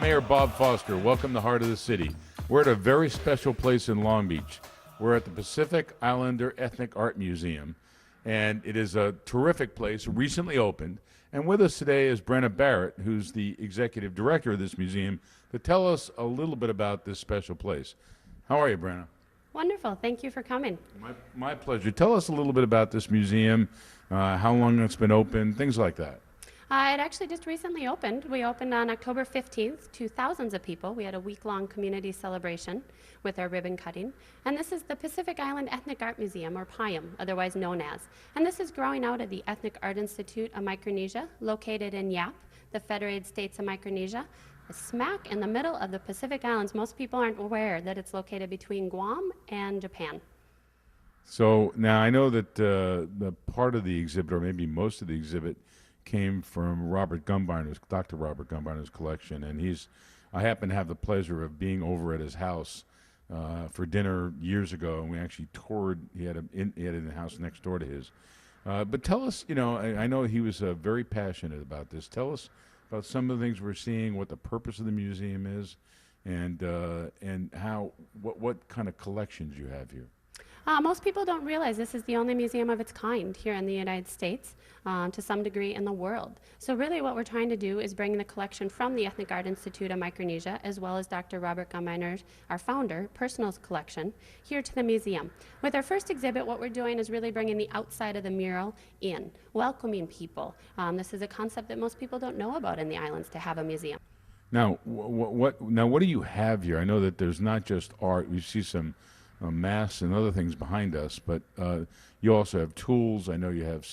Mayor Bob Foster. Welcome to Heart of the City. We're at a very special place in Long Beach. We're at the Pacific Islander Ethnic Art Museum, and it is a terrific place, recently opened. And with us today is Brenna Barrett, who's the executive director of this museum, to tell us a little bit about this special place. How are you, Brenna? Wonderful. Thank you for coming. My pleasure. Tell us a little bit about this museum, how long it's been open, things like that. It actually just recently opened. We opened on October 15th to thousands of people. We had a week-long community celebration with our ribbon cutting. And this is the Pacific Island Ethnic Art Museum, or PieAM, otherwise known as. And this is growing out of the Ethnic Art Institute of Micronesia, located in Yap, the Federated States of Micronesia, smack in the middle of the Pacific Islands. Most people aren't aware that it's located between Guam and Japan. So now I know that the part of the exhibit, or maybe most of the exhibit, came from Dr. Robert Gumbeiner's collection, and I happen to have the pleasure of being over at his house for dinner years ago, and we actually toured. He had it in the house next door to his. But tell us, I know he was very passionate about this. Tell us about some of the things we're seeing, what the purpose of the museum is, and what kind of collections you have here. Most people don't realize this is the only museum of its kind here in the United States, to some degree in the world. So really what we're trying to do is bring the collection from the Ethnic Art Institute of Micronesia, as well as Dr. Robert Gumbeiner, our founder, personal collection, here to the museum. With our first exhibit, what we're doing is really bringing the outside of the mural in, welcoming people. This is a concept that most people don't know about in the islands, to have a museum. Now, what do you have here? I know that there's not just art. We see some masks and other things behind us, but you also have tools. I know you have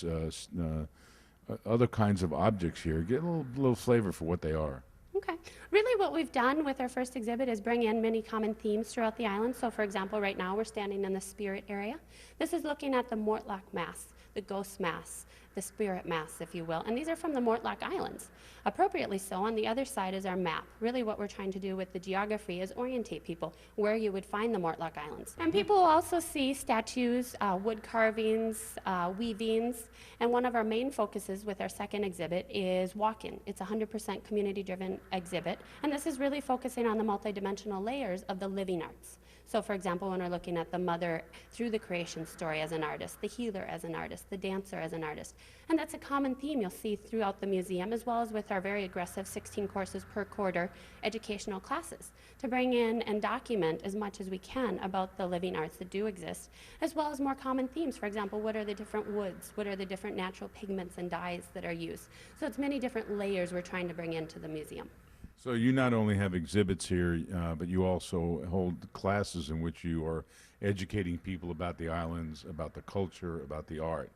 other kinds of objects here. Get a little flavor for what they are. Okay. Really what we've done with our first exhibit is bring in many common themes throughout the island. So for example, right now we're standing in the spirit area. This is looking at the Mortlock Mass, the Ghost Mass, the Spirit Mass, if you will. And these are from the Mortlock Islands. Appropriately so, on the other side is our map. Really what we're trying to do with the geography is orientate people where you would find the Mortlock Islands. And people will also see statues, wood carvings, weavings. And one of our main focuses with our second exhibit is walk-in. It's a 100% community-driven exhibit. And this is really focusing on the multidimensional layers of the living arts. So for example, when we're looking at the mother through the creation story as an artist, the healer as an artist, the dancer as an artist. And that's a common theme you'll see throughout the museum, as well as with our very aggressive 16 courses per quarter educational classes, to bring in and document as much as we can about the living arts that do exist, as well as more common themes. For example, what are the different woods? What are the different natural pigments and dyes that are used? So it's many different layers we're trying to bring into the museum. So you not only have exhibits here, but you also hold classes in which you are educating people about the islands, about the culture, about the art.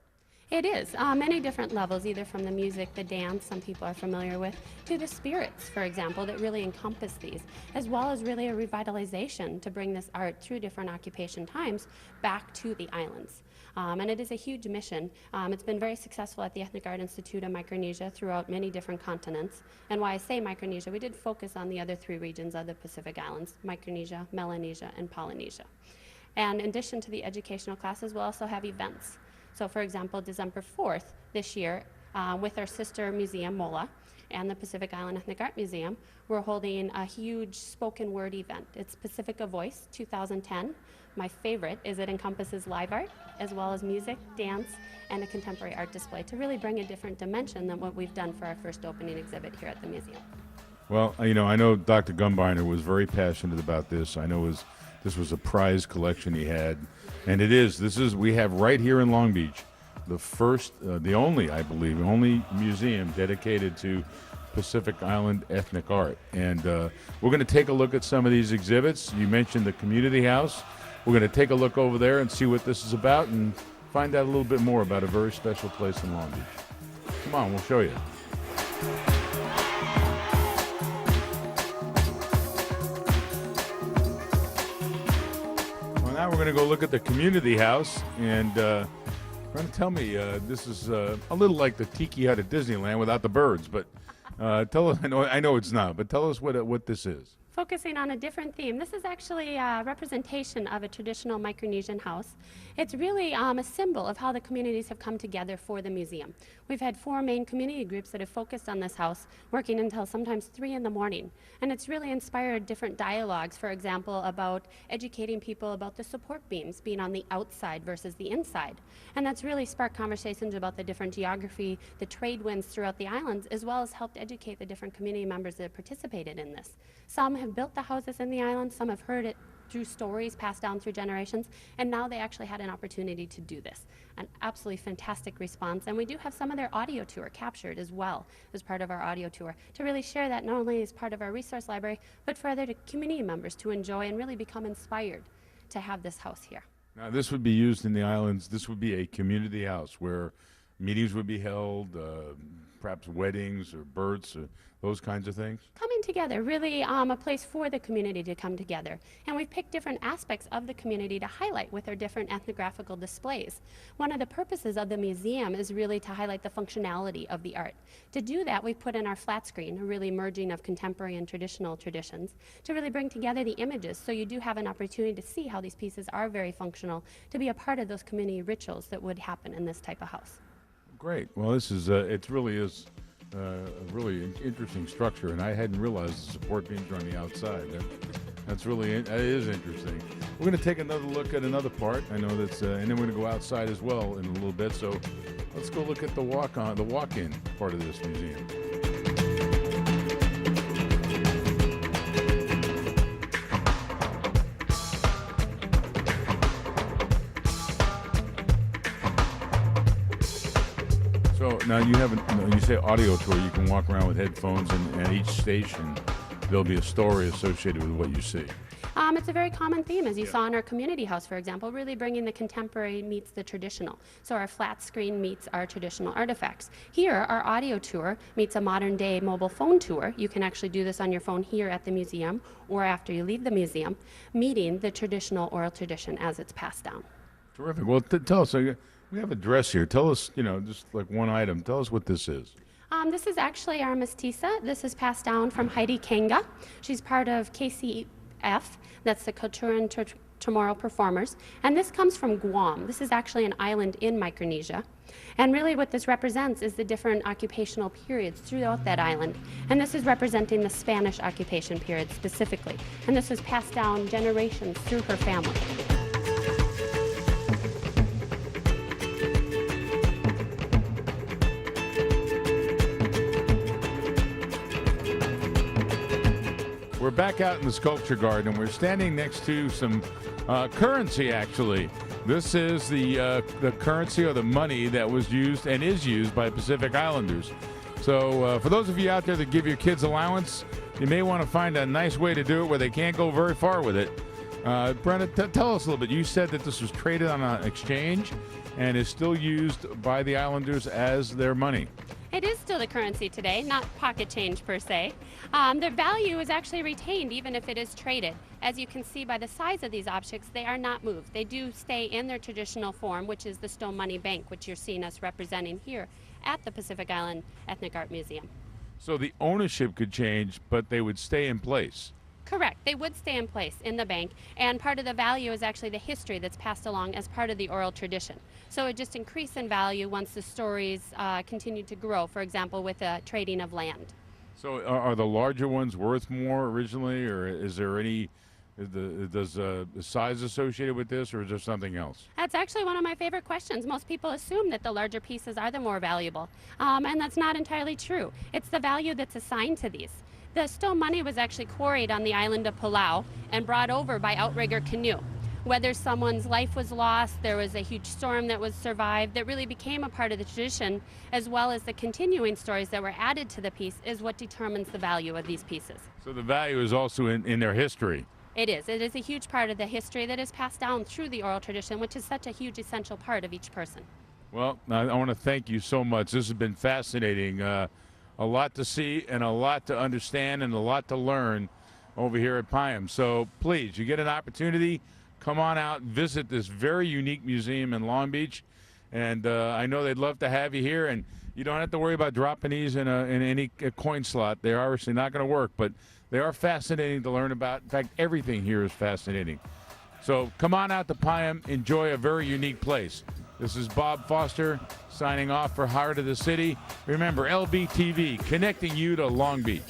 It is. Many different levels, either from the music, the dance, some people are familiar with, to the spirits, for example, that really encompass these, as well as really a revitalization to bring this art through different occupation times back to the islands. And it is a huge mission. It's been very successful at the Ethnic Art Institute of Micronesia throughout many different continents. And why I say Micronesia, we did focus on the other three regions of the Pacific Islands, Micronesia, Melanesia, and Polynesia. And in addition to the educational classes, we'll also have events. So for example, December 4th this year, with our sister museum, MOLA, and the Pacific Island Ethnic Art Museum, we're holding a huge spoken word event. It's Pacifica Voice 2010. My favorite is it encompasses live art, as well as music, dance, and a contemporary art display to really bring a different dimension than what we've done for our first opening exhibit here at the museum. Well, I know Dr. Gumbeiner was very passionate about this. I know this was a prize collection he had, and we have right here in Long Beach the first, the only, I believe, only museum dedicated to Pacific Island ethnic art. And we're going to take a look at some of these exhibits. You mentioned the community house. We're going to take a look over there and see what this is about and find out a little bit more about a very special place in Long Beach. Come on, we'll show you. Well, now we're going to go look at the community house, and Brenna, tell me, this is a little like the Tiki Hut at Disneyland without the birds, but tell us. I know it's not, but tell us what this is. Focusing on a different theme. This is actually a representation of a traditional Micronesian house. It's really a symbol of how the communities have come together for the museum. We've had 4 main community groups that have focused on this house, working until sometimes 3 in the morning. And it's really inspired different dialogues, for example, about educating people about the support beams being on the outside versus the inside. And that's really sparked conversations about the different geography, the trade winds throughout the islands, as well as helped educate the different community members that have participated in this. Some have built the houses in the island, some have heard it through stories passed down through generations, and now they actually had an opportunity to do this. An absolutely fantastic response, and we do have some of their audio tour captured as well as part of our audio tour to really share that not only as part of our resource library, but for other community members to enjoy and really become inspired to have this house here. Now, this would be used in the islands. This would be a community house where meetings would be held, perhaps weddings or births, or those kinds of things? Coming together, really a place for the community to come together. And we've picked different aspects of the community to highlight with our different ethnographical displays. One of the purposes of the museum is really to highlight the functionality of the art. To do that, we've put in our flat screen, a really merging of contemporary and traditional traditions, to really bring together the images so you do have an opportunity to see how these pieces are very functional, to be a part of those community rituals that would happen in this type of house. Great. Well, this is, it really is a really interesting structure, and I hadn't realized the support beams are on the outside. That's really, that is interesting. We're going to take another look at another part. I know that's, and then we're going to go outside as well in a little bit. So let's go look at the walk-in part of this museum. So now you have, you say audio tour, you can walk around with headphones, and at each station there'll be a story associated with what you see. It's a very common theme, as you saw in our community house, for example, really bringing the contemporary meets the traditional. So our flat screen meets our traditional artifacts. Here, our audio tour meets a modern day mobile phone tour. You can actually do this on your phone here at the museum or after you leave the museum, meeting the traditional oral tradition as it's passed down. Terrific. Well, tell us, we have a dress here. Tell us, just like one item, tell us what this is. This is actually our mestiza. This is passed down from Heidi Kanga. She's part of KCF, that's the Culture and Chamorro Performers. And this comes from Guam. This is actually an island in Micronesia. And really what this represents is the different occupational periods throughout that island. And this is representing the Spanish occupation period specifically. And this was passed down generations through her family. We're back out in the sculpture garden. We're standing next to some currency, actually. This is the currency or the money that was used and is used by Pacific Islanders. So for those of you out there that give your kids allowance, you may want to find a nice way to do it where they can't go very far with it. Brenna, tell us a little bit. You said that this was traded on an exchange and is still used by the Islanders as their money. It is still the currency today, not pocket change per se. The value is actually retained even if it is traded. As you can see by the size of these objects, they are not moved. They do stay in their traditional form, which is the stone money bank, which you're seeing us representing here at the Pacific Island Ethnic Art Museum. So the ownership could change, but they would stay in place. Correct. They would stay in place in the bank, and part of the value is actually the history that's passed along as part of the oral tradition. So it just increased in value once the stories continued to grow, for example, with the trading of land. So are the larger ones worth more originally, or is there any, does the size associated with this, or is there something else? That's actually one of my favorite questions. Most people assume that the larger pieces are the more valuable, and that's not entirely true. It's the value that's assigned to these. The stone money was actually quarried on the island of Palau and brought over by outrigger canoe. Whether someone's life was lost, there was a huge storm that was survived, that really became a part of the tradition, as well as the continuing stories that were added to the piece, is what determines the value of these pieces. So the value is also in their history. It is. It is a huge part of the history that is passed down through the oral tradition, which is such a huge essential part of each person. Well, I want to thank you so much. This has been fascinating. A lot to see and a lot to understand and a lot to learn over here at PieAM. So please, you get an opportunity, come on out, visit this very unique museum in Long Beach. And I know they'd love to have you here. And You don't have to worry about dropping these in any coin slot. They're obviously not going to work, but they are fascinating to learn about. In fact, everything here is fascinating. So come on out to PieAM. Enjoy a very unique place. This is Bob Foster signing off for Heart of the City. Remember, LBTV, connecting you to Long Beach.